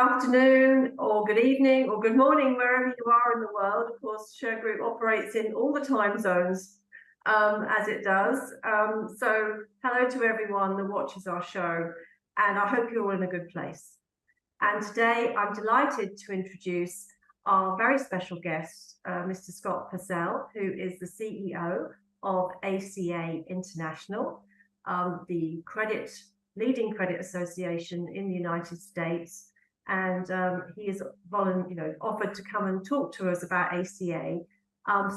afternoon or good evening or good morning, wherever you are in the world. Of course, Shergroup operates in all the time zones as it does. So hello to everyone that watches our show, and I hope you're all in a good place. And today I'm delighted to introduce our very special guest, Mr. Scott Purcell, who is the CEO of ACA International, the leading credit association in the United States. And he is offered to come and talk to us about ACA.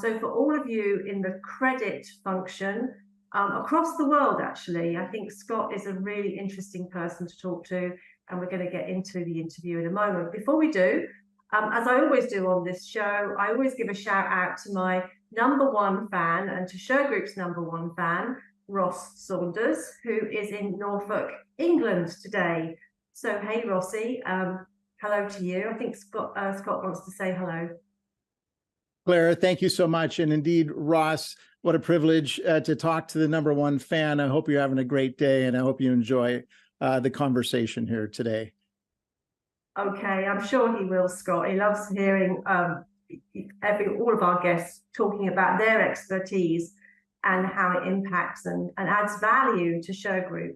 So for all of you in the credit function across the world, actually, I think Scott is a really interesting person to talk to, and we're going to get into the interview in a moment. Before we do, as I always do on this show, I always give a shout out to my #1 fan and to Shergroup's #1 fan, Ross Saunders, who is in Norfolk, England today. So, hey, Rossi, hello to you. I think Scott wants to say hello. Clara, thank you so much. And indeed, Ross, what a privilege to talk to the #1 fan. I hope you're having a great day, and I hope you enjoy the conversation here today. Okay, I'm sure he will, Scott. He loves hearing all of our guests talking about their expertise and how it impacts and adds value to Shergroup.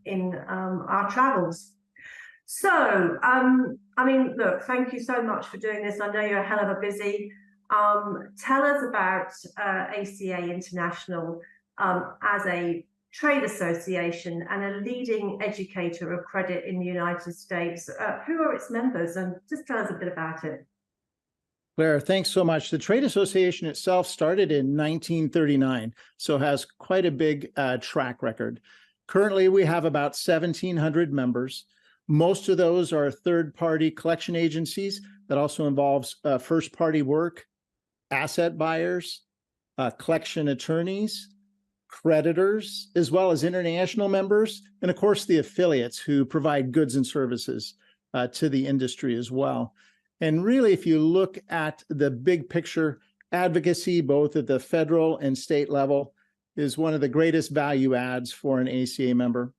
in our travels. So, I mean, look, thank you so much for doing this. I know you're a hell of a busy. Tell us about ACA International as a trade association and a leading educator of credit in the United States. Who are its members? And just tell us a bit about it. Claire, thanks so much. The trade association itself started in 1939, so has quite a big track record. Currently, we have about 1,700 members. Most of those are third-party collection agencies. That also involves first-party work, asset buyers, collection attorneys, creditors, as well as international members, and of course, the affiliates who provide goods and services to the industry as well. And really, if you look at the big picture, advocacy, both at the federal and state level, is one of the greatest value adds for an ACA member.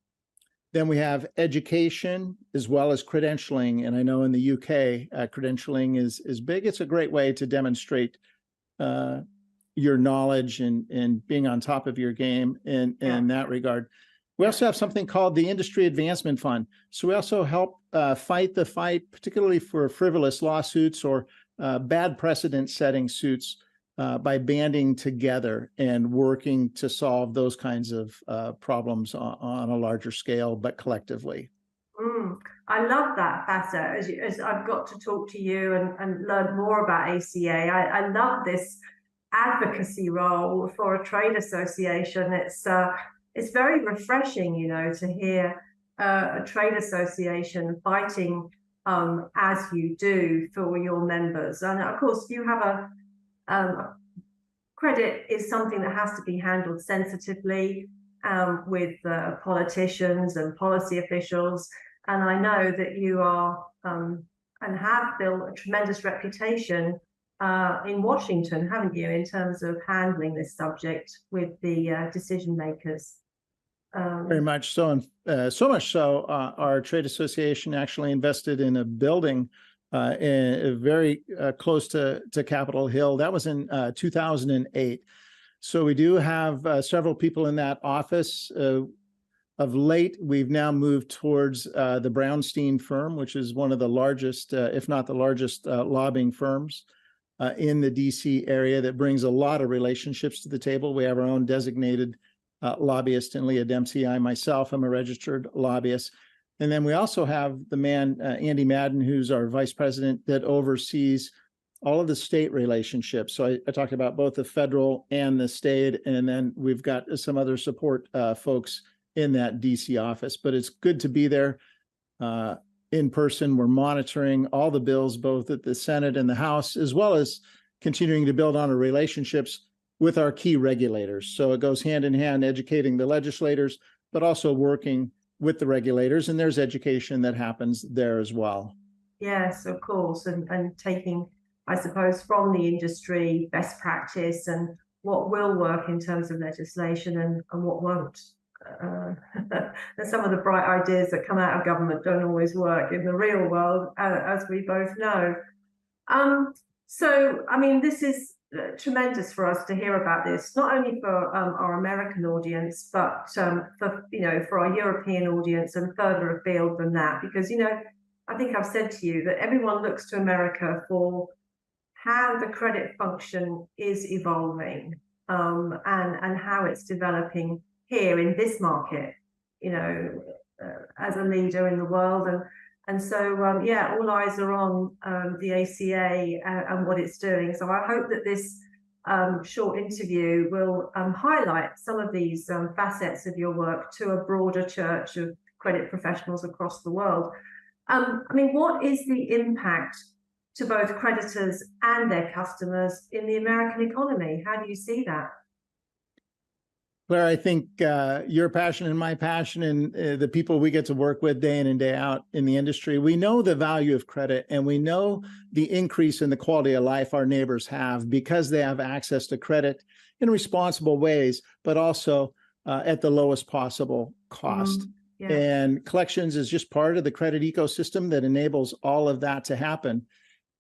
Then we have education as well as credentialing. And I know in the UK, credentialing is big. It's a great way to demonstrate your knowledge and being on top of your game in that regard. We also have something called the Industry Advancement Fund. So we also help fight the fight, particularly for frivolous lawsuits or bad precedent-setting suits by banding together and working to solve those kinds of problems on a larger scale, but collectively. I love that facet. As I've got to talk to you and learn more about ACA, I love this advocacy role for a trade association. It's very refreshing, you know, to hear a trade association fighting as you do for your members. And of course, you have credit is something that has to be handled sensitively with politicians and policy officials. And I know that you are and have built a tremendous reputation in Washington, haven't you, in terms of handling this subject with the decision makers? Very much so, and so much so, our trade association actually invested in a building very close to Capitol Hill. That was in 2008. So we do have several people in that office. Of late, we've now moved towards the Brownstein firm, which is one of the largest, if not the largest, lobbying firms in the DC area that brings a lot of relationships to the table. We have our own designated lobbyist in Leah Dempsey. I myself am a registered lobbyist. And then we also have the man, Andy Madden, who's our vice president that oversees all of the state relationships. So I talked about both the federal and the state, and then we've got some other support folks in that DC office. But it's good to be there in person. We're monitoring all the bills, both at the Senate and the House, as well as continuing to build on our relationships with our key regulators. So it goes hand in hand, educating the legislators, but also working with the regulators, and there's education that happens there as well. Yes, of course, and taking, I suppose, from the industry best practice and what will work in terms of legislation and what won't. And some of the bright ideas that come out of government don't always work in the real world, as we both know. So, I mean, this is tremendous for us to hear about this, not only for our American audience, but for our European audience and further afield than that, because I think I've said to you that everyone looks to America for how the credit function is evolving and how it's developing here in this market, as a leader in the world. And so, all eyes are on the ACA and what it's doing. So I hope that this short interview will highlight some of these facets of your work to a broader church of credit professionals across the world. I mean, what is the impact to both creditors and their customers in the American economy? How do you see that? Claire, I think your passion and my passion and the people we get to work with day in and day out in the industry, we know the value of credit, and we know the increase in the quality of life our neighbors have because they have access to credit in responsible ways, but also at the lowest possible cost. Yeah. And collections is just part of the credit ecosystem that enables all of that to happen.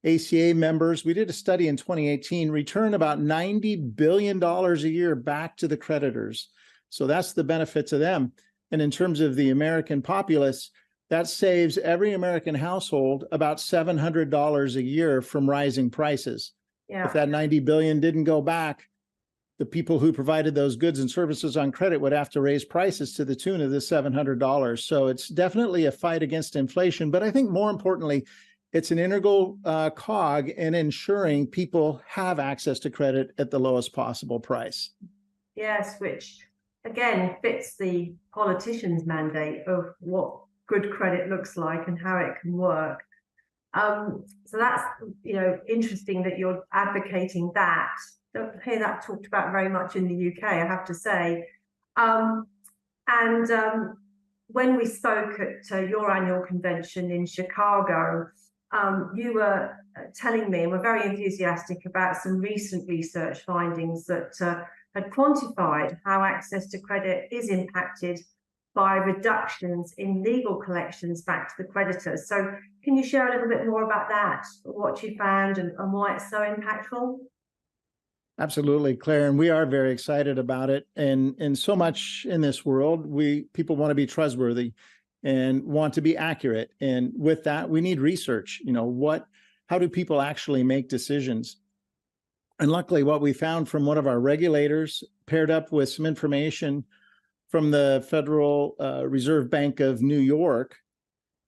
ACA members, we did a study in 2018, return about $90 billion a year back to the creditors. So that's the benefit to them. And in terms of the American populace, that saves every American household about $700 a year from rising prices. Yeah. If that 90 billion didn't go back, the people who provided those goods and services on credit would have to raise prices to the tune of the $700. So it's definitely a fight against inflation. But I think more importantly, it's an integral cog in ensuring people have access to credit at the lowest possible price. Yes, which again fits the politician's mandate of what good credit looks like and how it can work. So that's, interesting that you're advocating that. Don't hear that talked about very much in the UK, I have to say. When we spoke at your annual convention in Chicago, you were telling me, and were very enthusiastic about some recent research findings that had quantified how access to credit is impacted by reductions in legal collections back to the creditors. So can you share a little bit more about that, what you found and why it's so impactful? Absolutely, Claire, and we are very excited about it. And so much in this world, people want to be trustworthy and want to be accurate. And with that, we need research. How do people actually make decisions? And luckily, what we found from one of our regulators, paired up with some information from the Federal Reserve Bank of New York,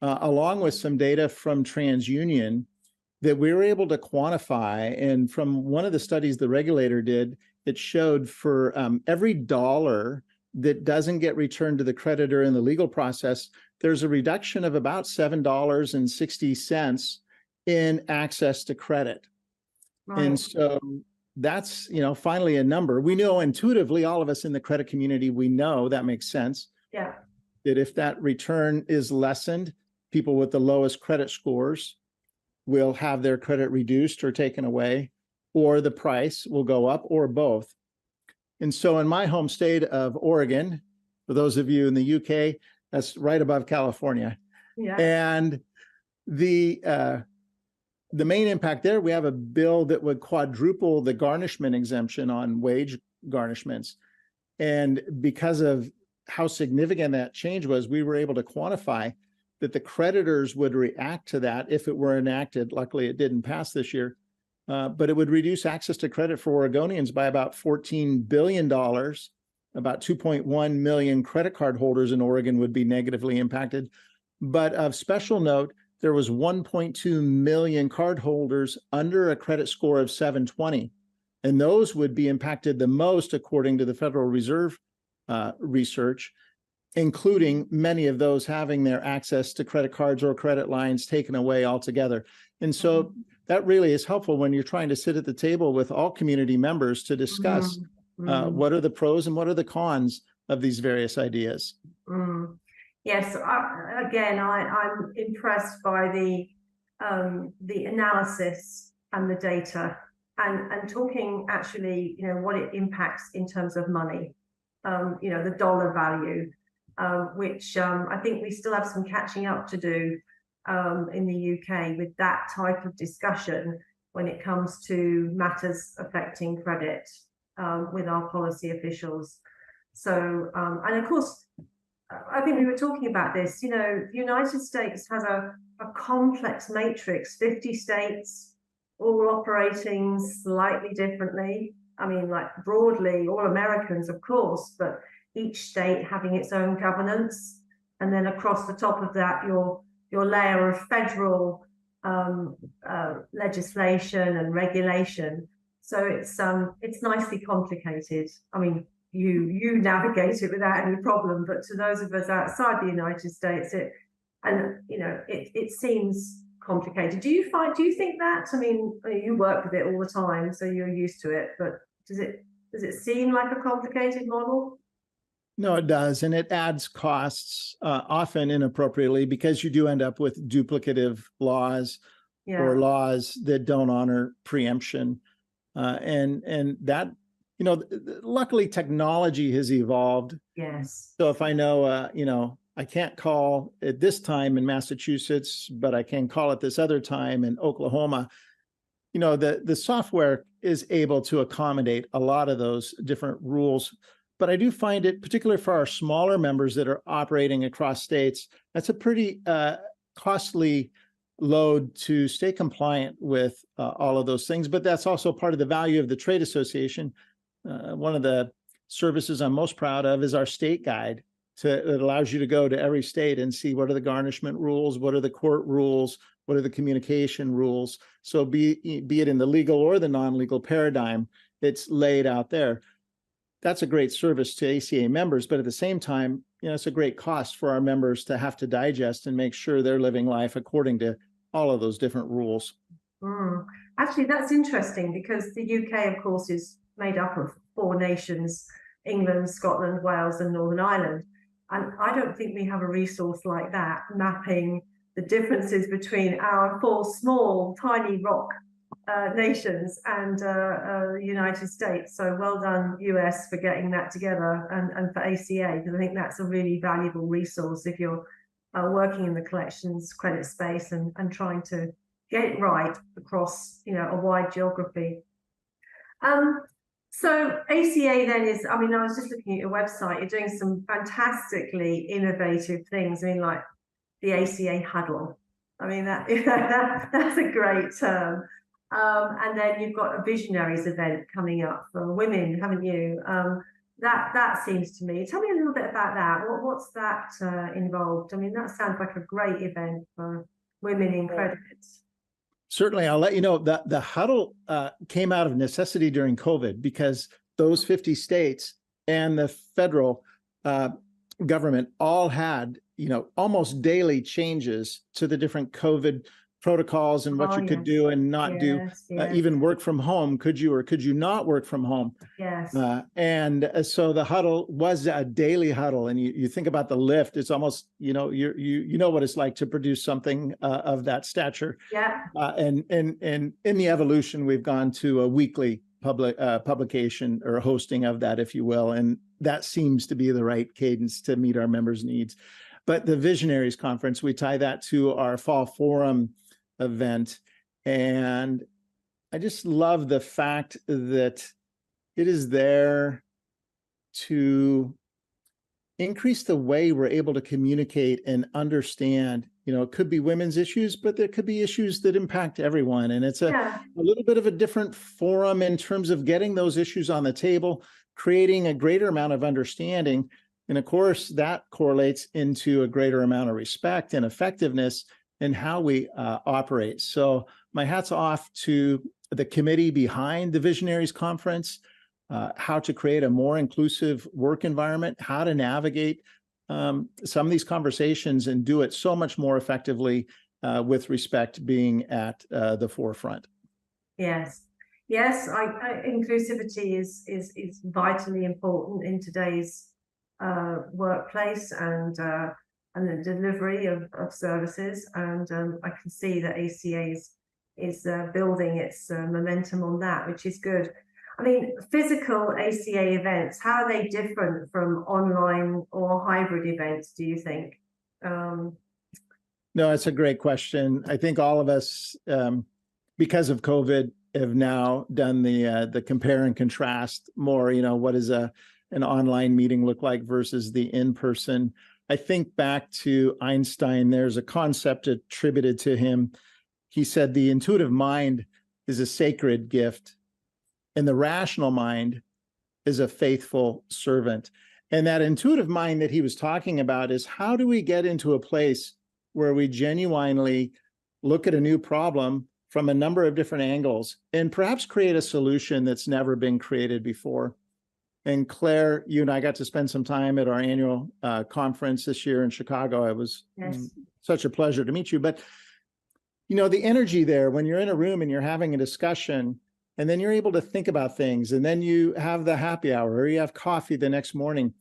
along with some data from TransUnion, that we were able to quantify. And from one of the studies the regulator did, it showed for every dollar that doesn't get returned to the creditor in the legal process, there's a reduction of about $7.60 in access to credit. Right. And so that's, finally a number. We know intuitively, all of us in the credit community, we know that makes sense. Yeah. That if that return is lessened, people with the lowest credit scores will have their credit reduced or taken away, or the price will go up, or both. And so in my home state of Oregon, for those of you in the UK, that's right above California. Yeah. And the main impact there, we have a bill that would quadruple the garnishment exemption on wage garnishments. And because of how significant that change was, we were able to quantify that the creditors would react to that if it were enacted. Luckily, it didn't pass this year, but it would reduce access to credit for Oregonians by about $14 billion. About 2.1 million credit card holders in Oregon would be negatively impacted. But of special note, there was 1.2 million card holders under a credit score of 720. And those would be impacted the most, according to the Federal Reserve research, including many of those having their access to credit cards or credit lines taken away altogether. And so that really is helpful when you're trying to sit at the table with all community members to discuss what are the pros and what are the cons of these various ideas. Yes, I'm impressed by the analysis and the data, and talking actually, what it impacts in terms of money, the dollar value, which I think we still have some catching up to do in the UK with that type of discussion when it comes to matters affecting credit with our policy officials. So, and of course, I think we were talking about this, the United States has a complex matrix, 50 states, all operating slightly differently. I mean, like broadly, all Americans, of course, but each state having its own governance. And then across the top of that, your layer of federal legislation and regulation. So it's nicely complicated. I mean, you navigate it without any problem, but to those of us outside the United States, it seems complicated. Do you think that? I mean, you work with it all the time, so you're used to it, but does it seem like a complicated model? No, it does. And it adds costs, often inappropriately, because you do end up with duplicative laws or laws that don't honor preemption. And that, luckily technology has evolved. Yes. So if I know, I can't call at this time in Massachusetts, but I can call it this other time in Oklahoma, the software is able to accommodate a lot of those different rules. But I do find it, particularly for our smaller members that are operating across states, that's a pretty costly load to stay compliant with all of those things. But that's also part of the value of the trade association. One of the services I'm most proud of is our state guide. It allows you to go to every state and see what are the garnishment rules, what are the court rules, what are the communication rules. So be it in the legal or the non-legal paradigm, it's laid out there. That's a great service to ACA members, but at the same time, it's a great cost for our members to have to digest and make sure they're living life according to all of those different rules. Actually, that's interesting because the UK, of course, is made up of 4 nations: England, Scotland, Wales, and Northern Ireland. And I don't think we have a resource like that, mapping the differences between our 4 small, tiny rock nations and the United States. So well done, US, for getting that together, and for ACA, because I think that's a really valuable resource if you're working in the collections credit space and trying to get it right across a wide geography. So ACA then is, I was just looking at your website, you're doing some fantastically innovative things. Like the ACA Huddle. That's a great term. And then you've got a Visionaries event coming up for women, haven't you? That seems to me. Tell me a little bit about that. What's that involved? That sounds like a great event for women in credit. Certainly, I'll let you know that the huddle came out of necessity during COVID, because those 50 states and the federal government all had, almost daily changes to the different COVID protocols and what you could do and not do. Even work from home, could you or could you not work from home? Yes. So the huddle was a daily huddle, and you think about the lift, it's almost, you know what it's like to produce something of that stature. Yeah. And in the evolution, we've gone to a weekly publication or hosting of that, if you will, and that seems to be the right cadence to meet our members' needs. But the Visionaries Conference, we tie that to our Fall Forum event, and I just love the fact that it is there to increase the way we're able to communicate and understand. It could be women's issues, but there could be issues that impact everyone, and it's a little bit of a different forum in terms of getting those issues on the table, creating a greater amount of understanding, and of course that correlates into a greater amount of respect and effectiveness in how we operate. So my hat's off to the committee behind the Visionaries Conference, how to create a more inclusive work environment, how to navigate some of these conversations and do it so much more effectively, with respect being at the forefront. Yes, inclusivity is vitally important in today's workplace and the delivery of services, and I can see that ACA is building its momentum on that, which is good. Physical ACA events, how are they different from online or hybrid events, do you think? No, it's a great question. I think all of us, because of COVID, have now done the compare and contrast more. What does an online meeting look like versus the in-person? I think back to Einstein, there's a concept attributed to him. He said the intuitive mind is a sacred gift, and the rational mind is a faithful servant. And that intuitive mind that he was talking about is, how do we get into a place where we genuinely look at a new problem from a number of different angles and perhaps create a solution that's never been created before? And Claire, you and I got to spend some time at our annual conference this year in Chicago. It was such a pleasure to meet you. But, the energy there, when you're in a room and you're having a discussion, and then you're able to think about things, and then you have the happy hour, or you have coffee the next morning.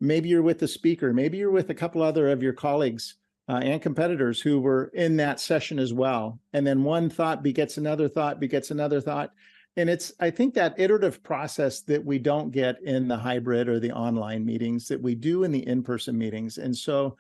Maybe you're with the speaker, maybe you're with a couple other of your colleagues and competitors who were in that session as well. And then one thought begets another thought, begets another thought. And it's, I think, that iterative process that we don't get in the hybrid or the online meetings that we do in the in-person meetings. And so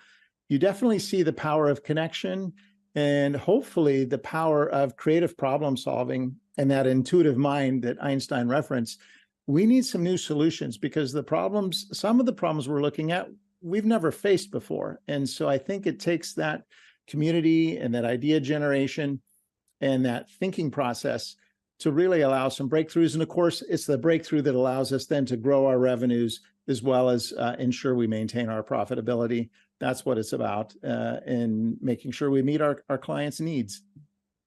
you definitely see the power of connection and hopefully the power of creative problem solving and that intuitive mind that Einstein referenced we need some new solutions because some of the problems we're looking at, we've never faced before. And so I think it takes that community and that idea generation and that thinking process to really allow some breakthroughs. And of course, it's the breakthrough that allows us then to grow our revenues as well as ensure we maintain our profitability. That's what it's about, in making sure we meet our clients' needs.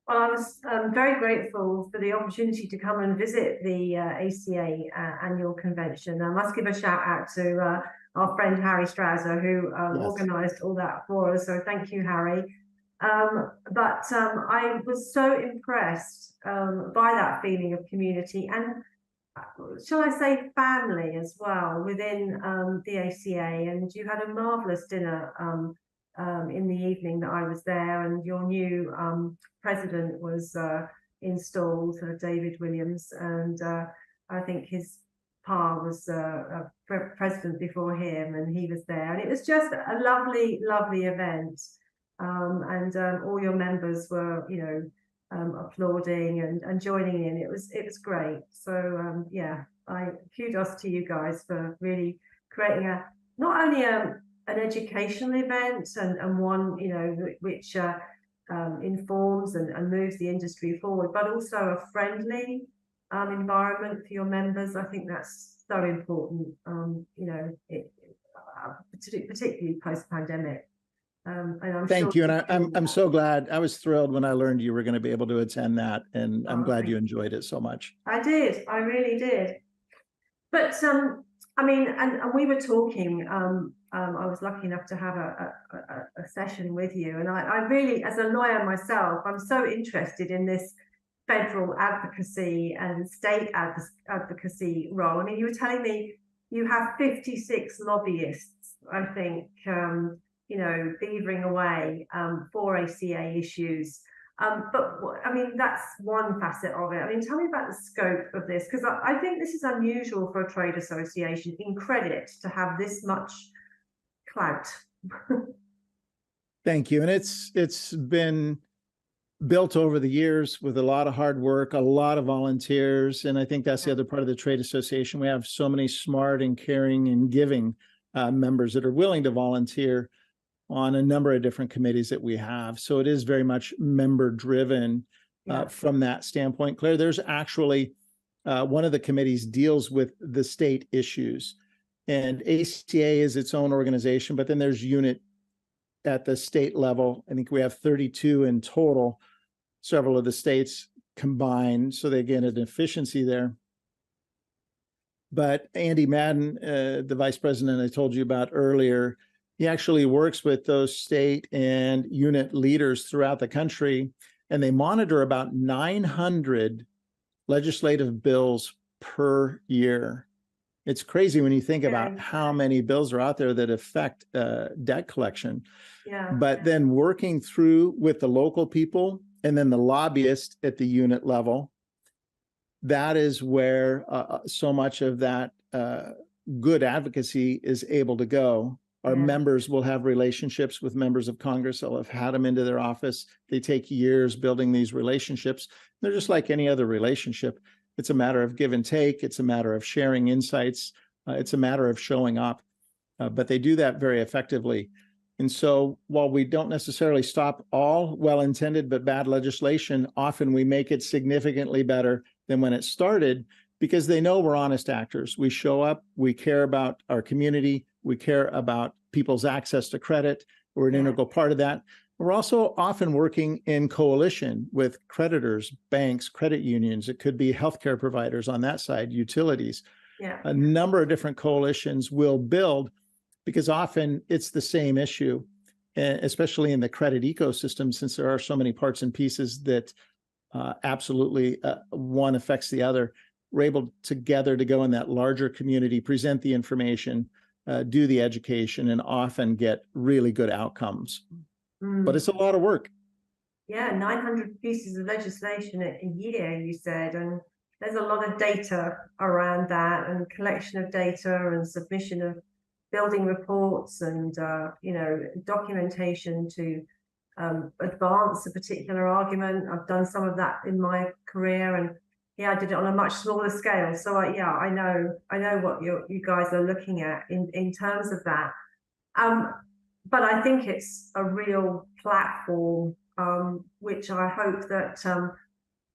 Well, I was very grateful for the opportunity to come and visit the ACA Annual Convention. I must give a shout out to our friend Harry Strauser, who organised all that for us. So thank you, Harry. But I was so impressed by that feeling of community and, shall I say, family as well within the ACA. And you had a marvellous dinner in the evening that I was there, and your new president was installed, David Williams, and I think his pa was president before him, and he was there, and it was just a lovely, lovely event. And all your members were, applauding and joining in. It was great. So yeah, kudos to you guys for really creating not only an educational event and one which informs and moves the industry forward, but also a friendly environment for your members. I think that's so important. Particularly post-pandemic. Thank you, and I'm so glad. I was thrilled when I learned you were going to be able to attend that, and I'm glad you enjoyed it so much. I did. I really did. But I mean, and we were talking. I was lucky enough to have a session with you, and I really, as a lawyer myself, I'm so interested in this federal advocacy and state advocacy role. I mean, you were telling me you have 56 lobbyists, I think, beavering away for ACA issues. But I mean, that's one facet of it. I mean, tell me about the scope of this, because I think this is unusual for a trade association in credit to have this much clout. Thank you. And it's been built over the years with a lot of hard work, a lot of volunteers. And I think that's the other part of the trade association. We have so many smart and caring and giving members that are willing to volunteer on a number of different committees that we have. So it is very much member driven from that standpoint. Claire, there's actually one of the committees deals with the state issues, and ACA is its own organization, but then there's unit at the state level. I think we have 32 in total, several of the states combined, so they get an efficiency there. But Andy Madden, the vice president I told you about earlier, he actually works with those state and unit leaders throughout the country, and they monitor about 900 legislative bills per year. It's crazy when you think about how many bills are out there that affect debt collection. But then working through with the local people and then the lobbyists at the unit level, that is where so much of that good advocacy is able to go. Our members will have relationships with members of Congress. They'll have had them into their office. They take years building these relationships. They're just like any other relationship. It's a matter of give and take. It's a matter of sharing insights. It's a matter of showing up. But they do that very effectively. And so while we don't necessarily stop all well-intended but bad legislation, often we make it significantly better than when it started, because they know we're honest actors. We show up, we care about our community, we care about people's access to credit. We're an integral part of that. We're also often working in coalition with creditors, banks, credit unions. It could be healthcare providers on that side, utilities. A number of different coalitions will build, because often it's the same issue, especially in the credit ecosystem, since there are so many parts and pieces that absolutely one affects the other. We're able together to go in that larger community, present the information, do the education, and often get really good outcomes. But it's a lot of work. 900 pieces of legislation a year, you said, and there's a lot of data around that, and collection of data and submission of building reports and documentation to advance a particular argument. I've done some of that in my career, and Yeah, I did it on a much smaller scale. So I know what you guys are looking at in terms of that. But I think it's a real platform, which I hope that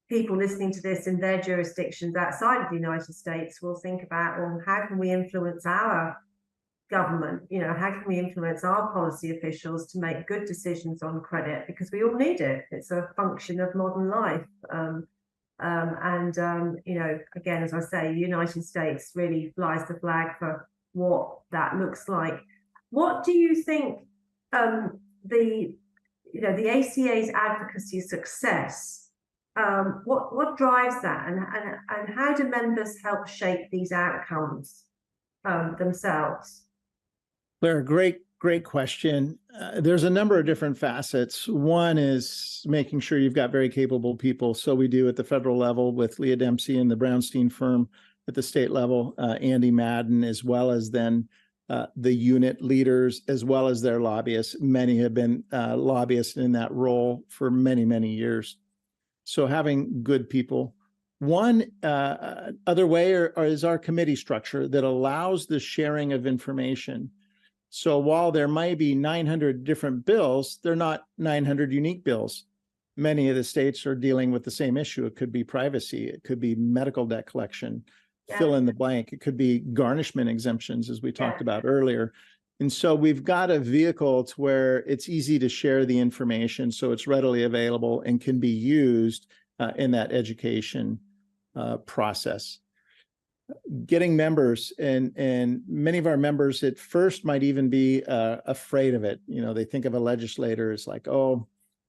people listening to this in their jurisdictions outside of the United States will think about, well, how can we influence our government? You know, how can we influence our policy officials to make good decisions on credit? Because we all need it. It's a function of modern life. You know, again, as I say, the United States really flies the flag for what that looks like. What do you think the ACA's advocacy success, what drives that, and how do members help shape these outcomes themselves? Claire, great question. There's a number of different facets. One is making sure you've got very capable people. So we do at the federal level with Leah Dempsey and the Brownstein firm, at the state level, Andy Madden, as well as then the unit leaders, as well as their lobbyists. Many have been lobbyists in that role for many, many years. So having good people. One other way is our committee structure that allows the sharing of information. So while there might be 900 different bills, they're not 900 unique bills. Many of the states are dealing with the same issue. It could be privacy. It could be medical debt collection, fill in the blank. It could be garnishment exemptions, as we talked about earlier. And so we've got a vehicle to where it's easy to share the information, so it's readily available and can be used in that education process. Getting members, and many of our members at first might even be afraid of it. You know, they think of a legislator as like, oh,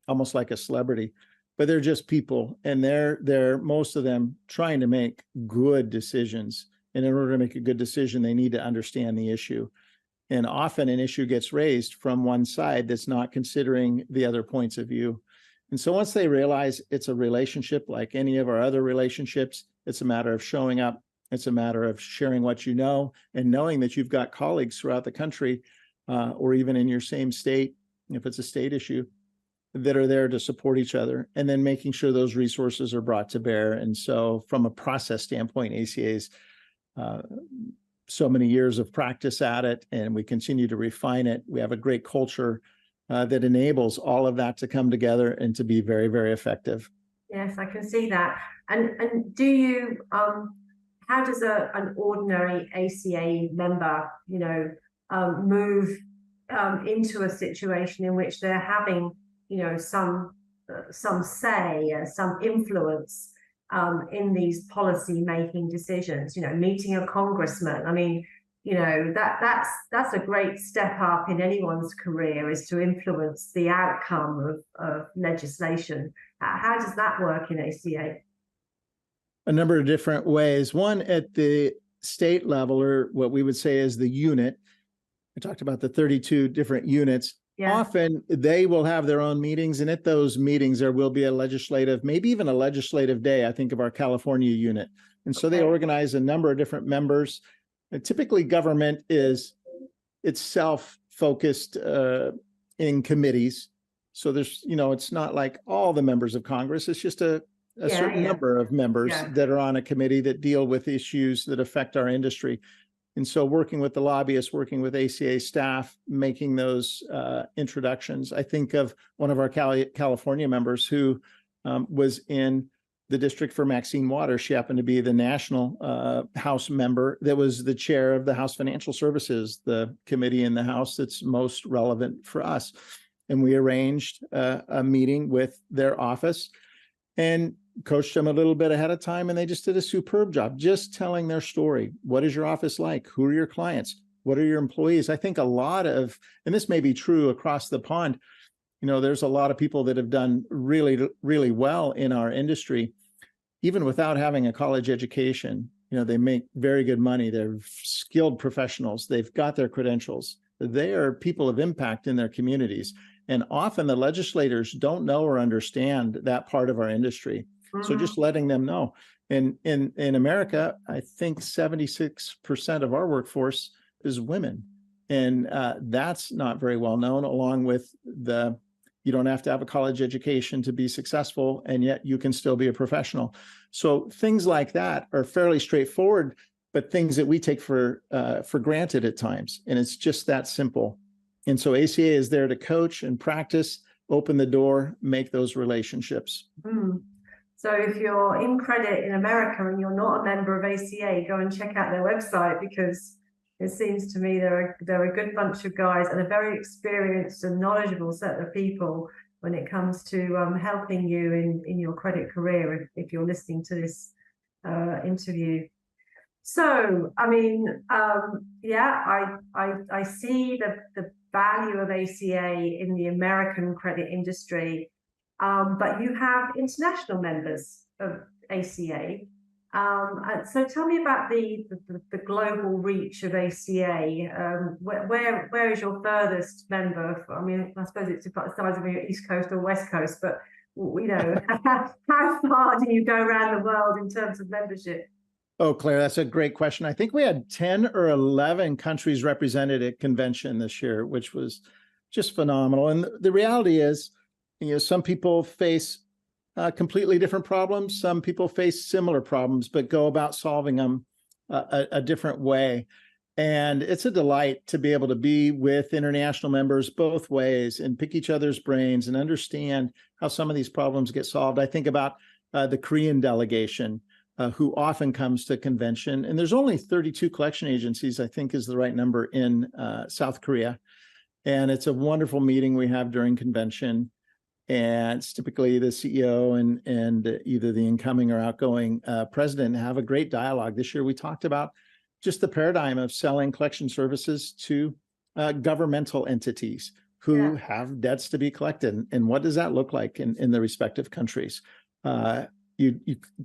almost like a celebrity, but they're just people, and they're most of them trying to make good decisions. And in order to make a good decision, they need to understand the issue. And often an issue gets raised from one side that's not considering the other points of view. And so once they realize it's a relationship like any of our other relationships, it's a matter of showing up. It's a matter of sharing what you know and knowing that you've got colleagues throughout the country or even in your same state, if it's a state issue, that are there to support each other, and then making sure those resources are brought to bear. And so from a process standpoint, ACA's so many years of practice at it, and we continue to refine it. We have a great culture that enables all of that to come together and to be very, very effective. Yes, I can see that. And do you, how does an ordinary ACA member, you know, move into a situation in which they're having, you know, some say, some influence in these policy making decisions? You know, meeting a congressman. I mean, you know, that's a great step up in anyone's career, is to influence the outcome of legislation. How does that work in ACA? A number of different ways. One, at the state level, or what we would say is the unit. I talked about the 32 different units. Yeah. Often they will have their own meetings, and at those meetings there will be a legislative, maybe even a legislative day. I think of our California unit. And so they organize a number of different members. And typically government is itself focused in committees. So there's, you know, it's not like all the members of Congress. It's just a certain number of members that are on a committee that deal with issues that affect our industry. And so working with the lobbyists, working with ACA staff, making those introductions. I think of one of our California members who was in the district for Maxine Waters. She happened to be the national House member that was the chair of the House Financial Services, the committee in the House that's most relevant for us. And we arranged a meeting with their office and coached them a little bit ahead of time, and they just did a superb job just telling their story. What is your office like? Who are your clients? What are your employees? I think a lot of, and this may be true across the pond, you know, there's a lot of people that have done really, really well in our industry, even without having a college education. You know, they make very good money. They're skilled professionals. They've got their credentials. They are people of impact in their communities. And often the legislators don't know or understand that part of our industry. So just letting them know. And in America, I think 76% of our workforce is women. And that's not very well known, along with the You don't have to have a college education to be successful, and yet you can still be a professional. So things like that are fairly straightforward, but things that we take for granted at times. And it's just that simple. And so ACA is there to coach and practice, open the door, make those relationships. So if you're in credit in America and you're not a member of ACA, go and check out their website, because it seems to me they're a good bunch of guys and a very experienced and knowledgeable set of people when it comes to helping you in your credit career, if you're listening to this interview. So, I mean, yeah, I see the value of ACA in the American credit industry, but you have international members of ACA. So tell me about the global reach of ACA. Where is your furthest member? I mean, I suppose it's about the size of your East Coast or West Coast, but you know, how far do you go around the world in terms of membership? Oh, Claire, that's a great question. I think we had 10 or 11 countries represented at convention this year, which was just phenomenal. And the reality is, you know, some people face completely different problems. Some people face similar problems, but go about solving them a different way. And it's a delight to be able to be with international members both ways and pick each other's brains and understand how some of these problems get solved. I think about the Korean delegation, who often comes to convention. And there's only 32 collection agencies, I think is the right number, in South Korea. And it's a wonderful meeting we have during convention. And it's typically the CEO and either the incoming or outgoing president have a great dialogue. This year, we talked about just the paradigm of selling collection services to governmental entities who have debts to be collected. And what does that look like in the respective countries? You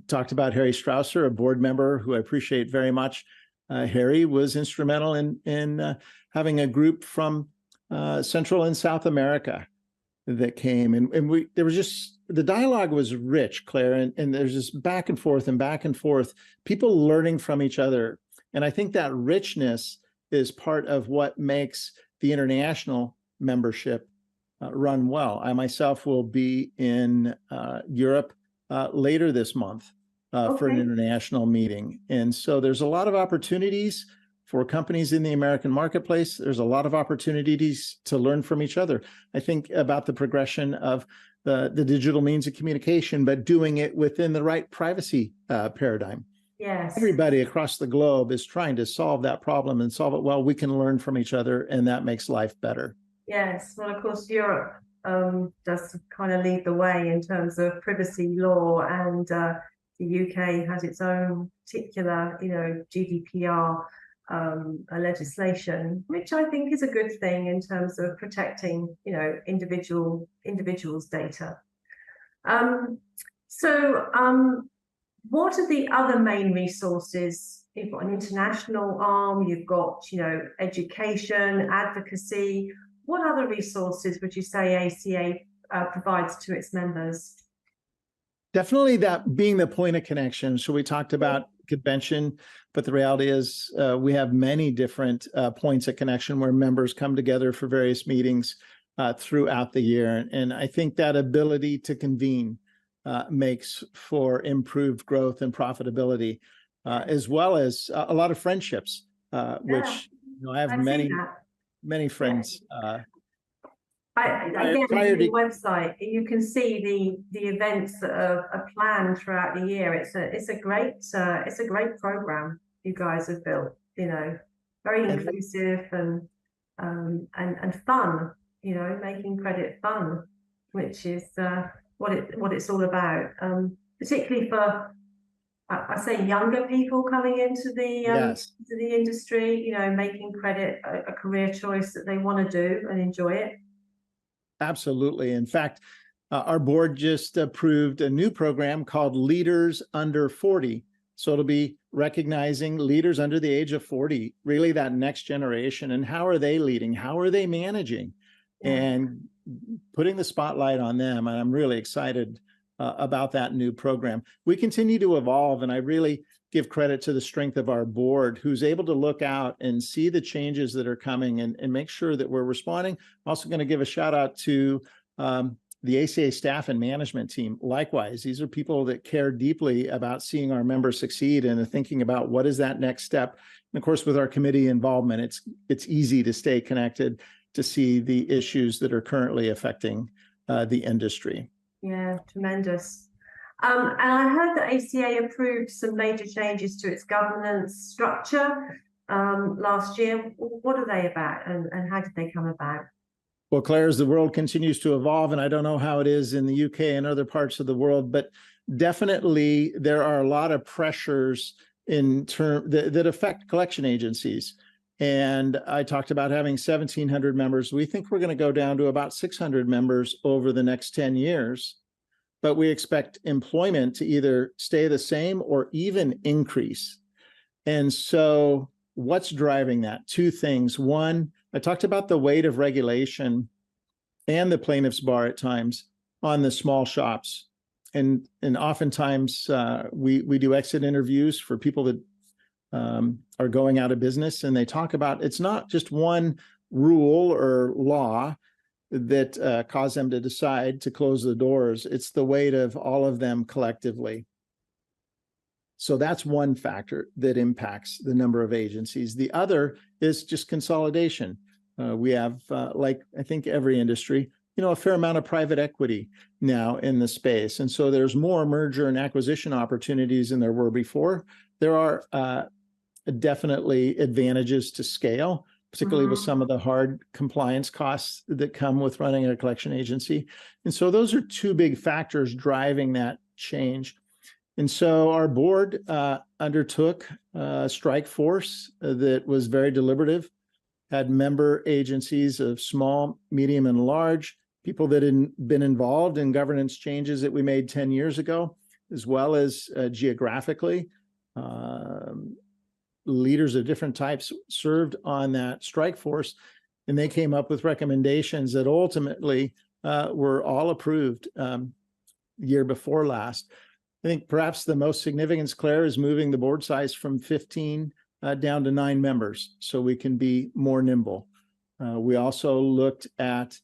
talked about Harry Strausser, a board member who I appreciate very much. Harry was instrumental in having a group from Central and South America that came, and there was just, the dialogue was rich, Claire, and there's just back and forth, people learning from each other. And I think that richness is part of what makes the international membership run well. I myself will be in Europe later this month for an international meeting. And so there's a lot of opportunities for companies in the American marketplace. There's a lot of opportunities to learn from each other. I think about the progression of the digital means of communication, but doing it within the right privacy paradigm. Yes. Everybody across the globe is trying to solve that problem and solve it well. We can learn from each other, and that makes life better. Yes. Well, of course, Europe does kind of lead the way in terms of privacy law, and the UK has its own particular, you know, GDPR legislation, which I think is a good thing in terms of protecting, you know, individuals' data. What are the other main resources? You've got an international arm, you've got, you know, education, advocacy. What other resources would you say ACA provides to its members? Definitely that being the point of connection. So we talked about convention, but the reality is we have many different points of connection where members come together for various meetings throughout the year. And I think that ability to convene makes for improved growth and profitability, as well as a lot of friendships, which, you know, I have many friends. Again, on the website, you can see the events that are planned throughout the year. It's a great program you guys have built. You know, very inclusive and fun. You know, making credit fun, which is what it's all about. Particularly for I say younger people coming into the industry. You know, making credit a career choice that they want to do and enjoy it. Absolutely. In fact, our board just approved a new program called Leaders Under 40. So it'll be recognizing leaders under the age of 40, really that next generation, and how are they leading? How are they managing? And putting the spotlight on them. And I'm really excited about that new program. We continue to evolve, and I really give credit to the strength of our board, who's able to look out and see the changes that are coming and make sure that we're responding. I'm also going to give a shout out to The ACA staff and management team, likewise, these are people that care deeply about seeing our members succeed and are thinking about what is that next step. And of course, with our committee involvement, it's easy to stay connected to see the issues that are currently affecting the industry. Yeah, tremendous. And I heard that ACA approved some major changes to its governance structure last year. What are they about, and how did they come about? Well, Claire, as the world continues to evolve, and I don't know how it is in the UK and other parts of the world, but definitely there are a lot of pressures that affect collection agencies. And I talked about having 1,700 members. We think we're going to go down to about 600 members over the next 10 years. But we expect employment to either stay the same or even increase. And so what's driving that? Two things. One, I talked about the weight of regulation and the plaintiff's bar at times on the small shops. And oftentimes we do exit interviews for people that are going out of business, and they talk about it's not just one rule or law that cause them to decide to close the doors. It's the weight of all of them collectively. So that's one factor that impacts the number of agencies. The other is just consolidation. We have, like I think every industry, a fair amount of private equity now in the space. And so there's more merger and acquisition opportunities than there were before. There are definitely advantages to scale, particularly with some of the hard compliance costs that come with running a collection agency. And so those are two big factors driving that change. And so our board undertook a strike force that was very deliberative, had member agencies of small, medium, and large, people that had been involved in governance changes that we made 10 years ago, as well as geographically. Leaders of different types served on that strike force, and they came up with recommendations that ultimately were all approved year before last. I think perhaps the most significance, Claire, is moving the board size from 15 down to 9 members so we can be more nimble. We also looked at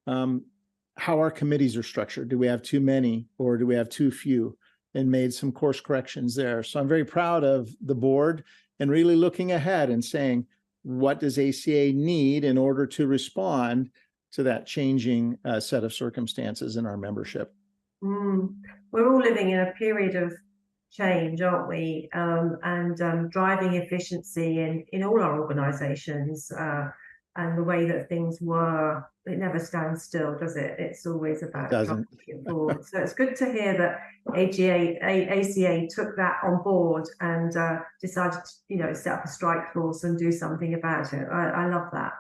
how our committees are structured. Do we have too many or do we have too few? And made some course corrections there. So I'm very proud of the board and really looking ahead and saying, what does ACA need in order to respond to that changing set of circumstances in our membership? We're all living in a period of change, aren't we? And driving efficiency in all our organizations and the way that things were, it never stands still, does it? It's always about trying to get forward. So it's good to hear that ACA took that on board and decided to, set up a strike force and do something about it. I love that.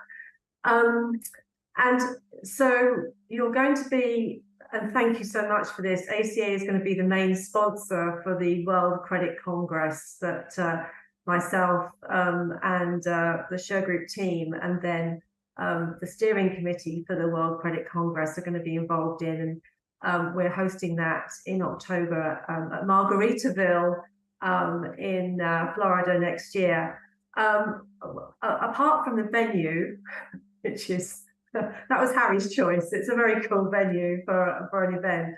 And so you're going to be, and thank you so much for this, ACA is going to be the main sponsor for the World Credit Congress that myself and the Shergroup team, and then the steering committee for the World Credit Congress are going to be involved in. And we're hosting that in October at Margaritaville in Florida next year. Apart from the venue, which is, that was Harry's choice. It's a very cool venue for an event.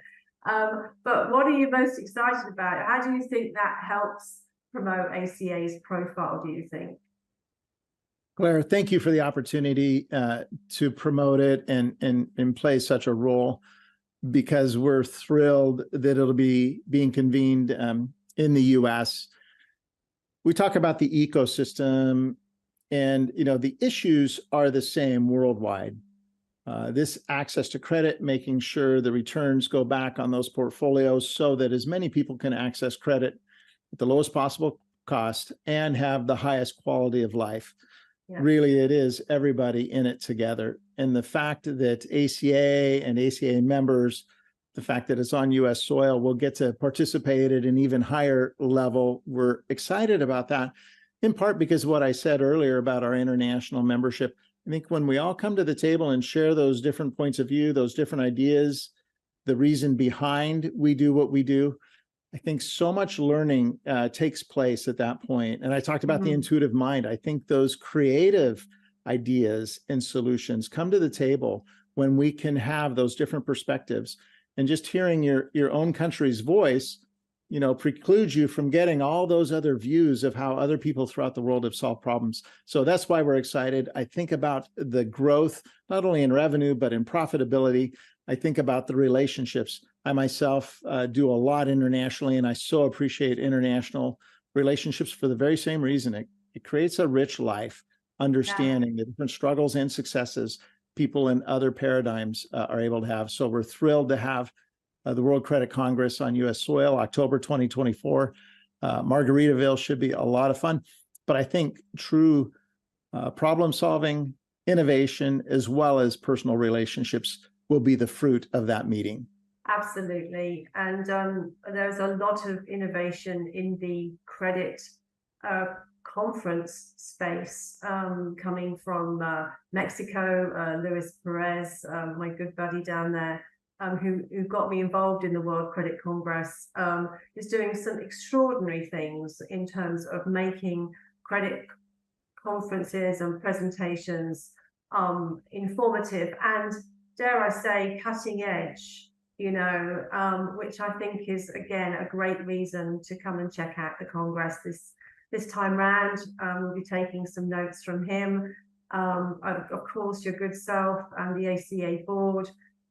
But what are you most excited about? How do you think that helps promote ACA's profile, do you think? Claire, thank you for the opportunity to promote it and play such a role, because we're thrilled that it'll be being convened in the US. We talk about the ecosystem, and the issues are the same worldwide. This access to credit, making sure the returns go back on those portfolios so that as many people can access credit at the lowest possible cost and have the highest quality of life. Yeah. Really, it is everybody in it together. And the fact that ACA and ACA members, the fact that it's on US soil, will get to participate at an even higher level. We're excited about that, in part because of what I said earlier about our international membership. I think when we all come to the table and share those different points of view, those different ideas, the reason behind we do what we do, I think so much learning takes place at that point. And I talked about the intuitive mind. I think those creative ideas and solutions come to the table when we can have those different perspectives. And just hearing your own country's voice, precludes you from getting all those other views of how other people throughout the world have solved problems. So that's why we're excited. I think about the growth, not only in revenue, but in profitability. I think about the relationships. I myself do a lot internationally, and I so appreciate international relationships for the very same reason. It creates a rich life, understanding the different struggles and successes people in other paradigms are able to have. So we're thrilled to have the World Credit Congress on U.S. soil, October 2024. Margaritaville should be a lot of fun. But I think true problem solving, innovation, as well as personal relationships will be the fruit of that meeting. Absolutely. And there's a lot of innovation in the credit conference space coming from Mexico. Luis Perez, my good buddy down there, who got me involved in the World Credit Congress, is doing some extraordinary things in terms of making credit conferences and presentations informative and, dare I say, cutting edge, which I think is, again, a great reason to come and check out the Congress this time round. We'll be taking some notes from him, of course, your good self and the ACA board,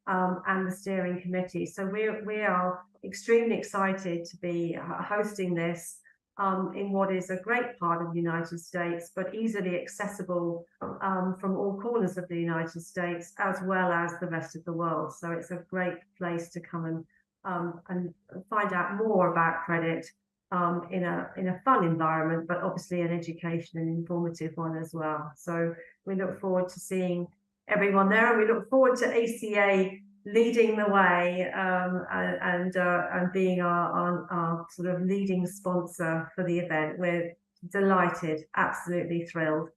and the steering committee. So we are extremely excited to be hosting this in what is a great part of the United States, but easily accessible from all corners of the United States, as well as the rest of the world. So it's a great place to come and find out more about credit in a fun environment, but obviously an education and informative one as well. So we look forward to seeing everyone there, and we look forward to ACA leading the way and being our sort of leading sponsor for the event. We're delighted, absolutely thrilled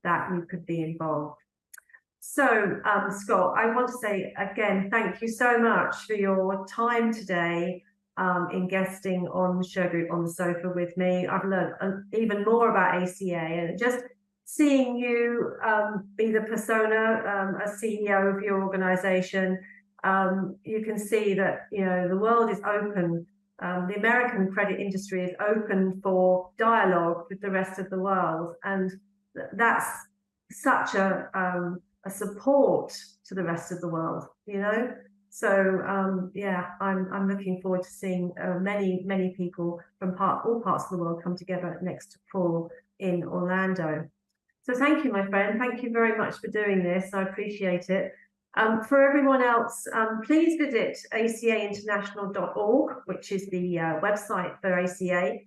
that you could be involved. So, Scott, I want to say again, thank you so much for your time today in guesting on Shergroup on the Sofa with me. I've learned even more about ACA, and just seeing you be the persona, a CEO of your organization. You can see that the world is open. The American credit industry is open for dialogue with the rest of the world, and that's such a support to the rest of the world. So yeah, I'm looking forward to seeing many people from all parts of the world come together next fall in Orlando. So thank you, my friend. Thank you very much for doing this. I appreciate it. For everyone else, please visit acainternational.org, which is the website for ACA.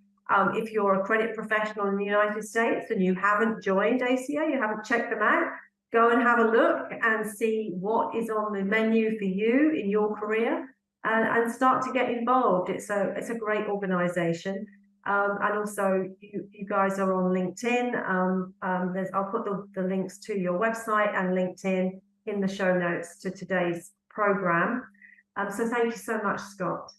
If you're a credit professional in the United States and you haven't joined ACA, you haven't checked them out, go and have a look and see what is on the menu for you in your career, and start to get involved. It's a great organization. And also, you guys are on LinkedIn. I'll put the links to your website and LinkedIn in the show notes to today's program. So thank you so much, Scott.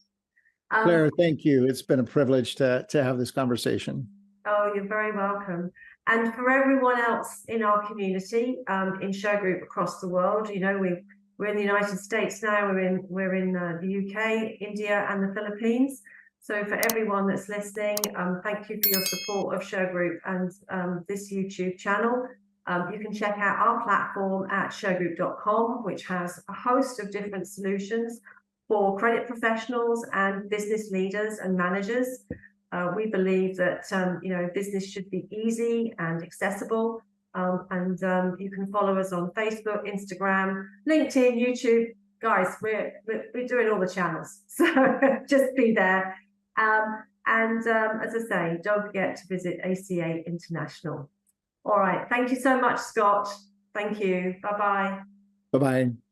Claire, thank you. It's been a privilege to have this conversation. Oh, you're very welcome. And for everyone else in our community, in Shergroup across the world, we're in the United States now. We're in the UK, India, and the Philippines. So for everyone that's listening, thank you for your support of Shergroup and this YouTube channel. You can check out our platform at shergroup.com, which has a host of different solutions for credit professionals and business leaders and managers. We believe that business should be easy and accessible, and you can follow us on Facebook, Instagram, LinkedIn, YouTube. Guys, we're doing all the channels, so just be there. As I say, don't forget to visit ACA International. All right. Thank you so much, Scott. Thank you. Bye-bye. Bye-bye.